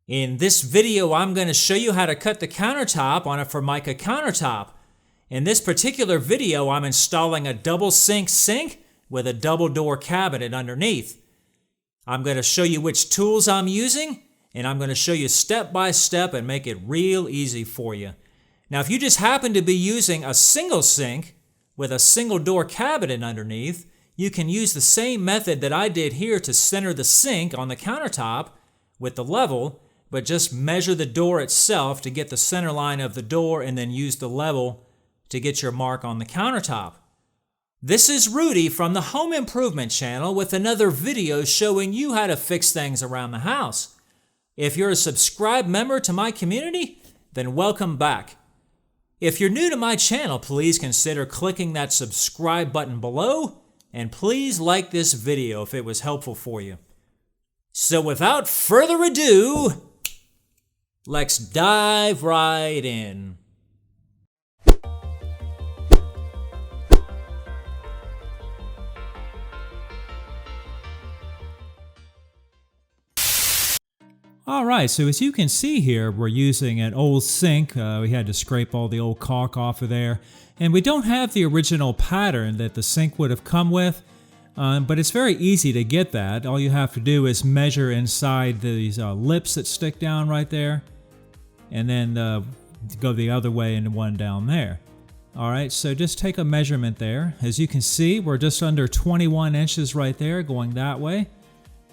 In this video, I'm going to show you how to cut the countertop on a formica countertop. In this particular video, I'm installing a double sink with a double door cabinet underneath. I'm going to show you which tools I'm using, and I'm going to show you step by step and make it real easy for you. Now, if you just happen to be using a single sink with a single door cabinet underneath, you can use the same method that I did here to center the sink on the countertop with the level, but just measure the door itself to get the center line of the door and then use the level to get your mark on the countertop. This is Rudy from the Home Improvement channel with another video showing you how to fix things around the house. If you're a subscribed member to my community, then welcome back. If you're new to my channel, please consider clicking that subscribe button below, and please like this video if it was helpful for you. So without further ado, let's dive right in. Alright, so as you can see here, we're using an old sink. We had to scrape all the old caulk off of there. And we don't have the original pattern that the sink would have come with, but it's very easy to get that. All you have to do is measure inside these lips that stick down right there, and then go the other way and one down there. Alright, so just take a measurement there. As you can see, we're just under 21 inches right there going that way.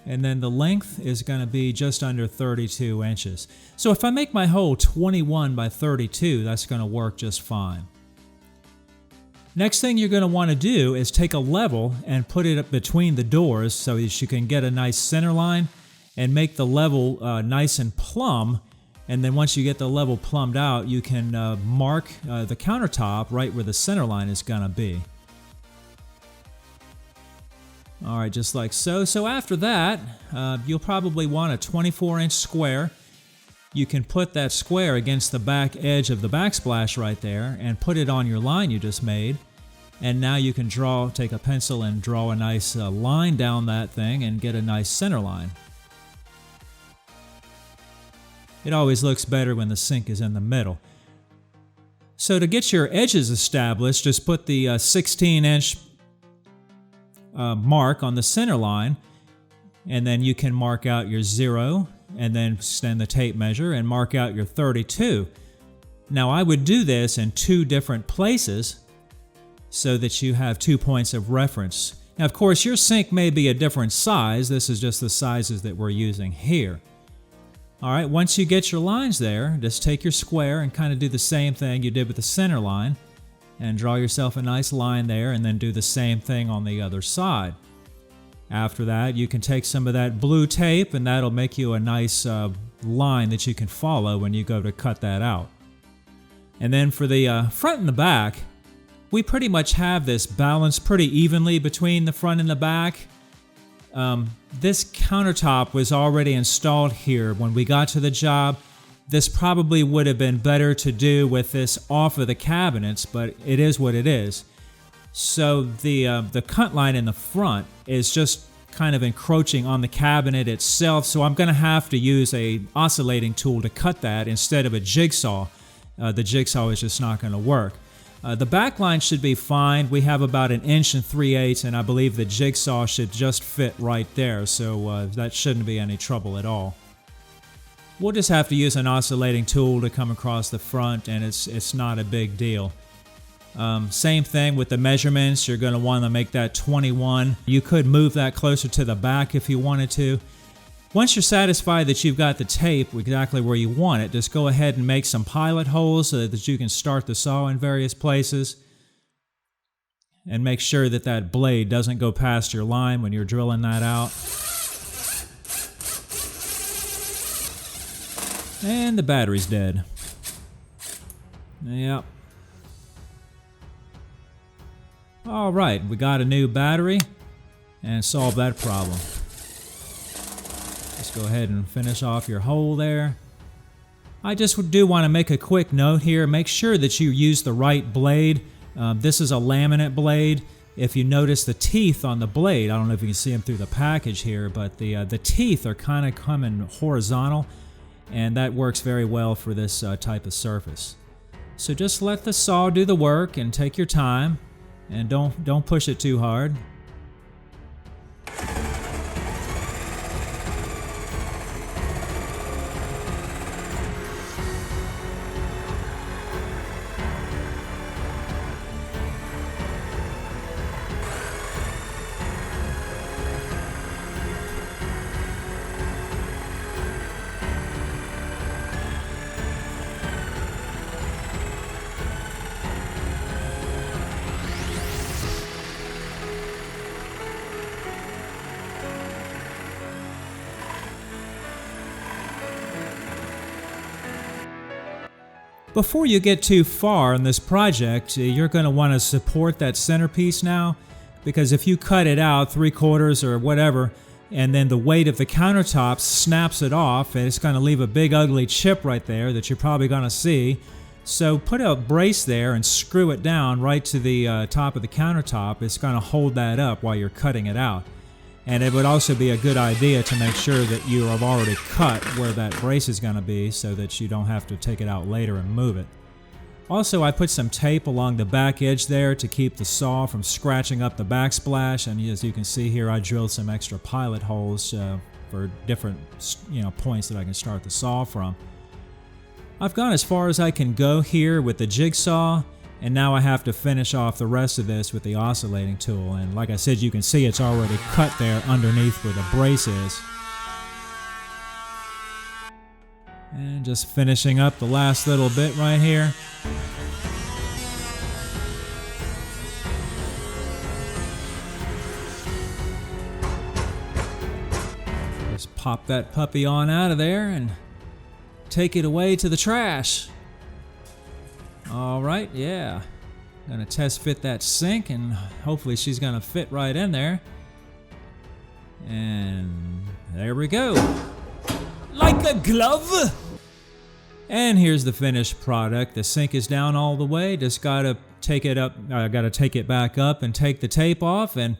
And then the length is going to be just under 32 inches. So if I make my hole 21 by 32, that's going to work just fine. Next thing you're going to want to do is take a level and put it up between the doors so that you can get a nice center line and make the level nice and plumb. And then once you get the level plumbed out, you can mark the countertop right where the center line is going to be. Alright, just like so. So after that, you'll probably want a 24-inch square. You can put that square against the back edge of the backsplash right there and put it on your line you just made. And now you can take a pencil and draw a nice line down that thing and get a nice center line. It always looks better when the sink is in the middle. So to get your edges established, just put the 16-inch mark on the center line, and then you can mark out your 0 and then extend the tape measure and mark out your 32. Now I would do this in two different places so that you have 2 points of reference. Now of course your sink may be a different size. This is just the sizes that we're using here. Alright, once you get your lines there, just take your square and kind of do the same thing you did with the center line and draw yourself a nice line there, and then do the same thing on the other side. After that, you can take some of that blue tape, and that'll make you a nice line that you can follow when you go to cut that out. And then for the front and the back, we pretty much have this balanced pretty evenly between the front and the back. This countertop was already installed here when we got to the job. This probably would have been better to do with this off of the cabinets, but it is what it is. So the cut line in the front is just kind of encroaching on the cabinet itself, so I'm going to have to use a oscillating tool to cut that instead of a jigsaw. The jigsaw is just not going to work. The back line should be fine. We have about 1 3/8 inches, and I believe the jigsaw should just fit right there, so that shouldn't be any trouble at all. We'll just have to use an oscillating tool to come across the front, and it's not a big deal. Same thing with the measurements. You're going to want to make that 21. You could move that closer to the back if you wanted to. Once you're satisfied that you've got the tape exactly where you want it, just go ahead and make some pilot holes so that you can start the saw in various places. And make sure that that blade doesn't go past your line when you're drilling that out. And the battery's dead. Yep. Alright, we got a new battery and solved that problem. Just go ahead and finish off your hole there. I just do want to make a quick note here. Make sure that you use the right blade. This is a laminate blade. If you notice the teeth on the blade, I don't know if you can see them through the package here, but the teeth are kind of coming horizontal. and that works very well for this type of surface. So just let the saw do the work and take your time, and don't push it too hard. Before you get too far in this project, you're going to want to support that centerpiece now, because if you cut it out 3/4 or whatever, and then the weight of the countertop snaps it off, and it's going to leave a big ugly chip right there that you're probably going to see. So put a brace there and screw it down right to the top of the countertop. It's going to hold that up while you're cutting it out. And it would also be a good idea to make sure that you have already cut where that brace is going to be so that you don't have to take it out later and move it. Also, I put some tape along the back edge there to keep the saw from scratching up the backsplash, and as you can see here, I drilled some extra pilot holes for different points that I can start the saw from. I've gone as far as I can go here with the jigsaw, and now I have to finish off the rest of this with the oscillating tool. And like I said, you can see it's already cut there underneath where the brace is. And just finishing up the last little bit right here. Just pop that puppy on out of there and take it away to the trash. Alright, yeah. Gonna test fit that sink, and hopefully she's gonna fit right in there. And there we go. Like a glove! And here's the finished product. The sink is down all the way. Just gotta take it up, gotta take it back up and take the tape off. And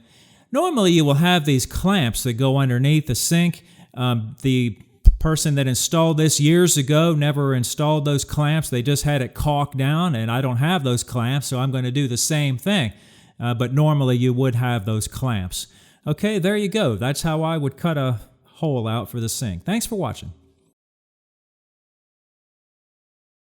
normally you will have these clamps that go underneath the sink. The person that installed this years ago never installed those clamps. They just had it caulked down, and I don't have those clamps, so I'm going to do the same thing. But normally you would have those clamps. Okay, there you go. That's how I would cut a hole out for the sink. Thanks for watching.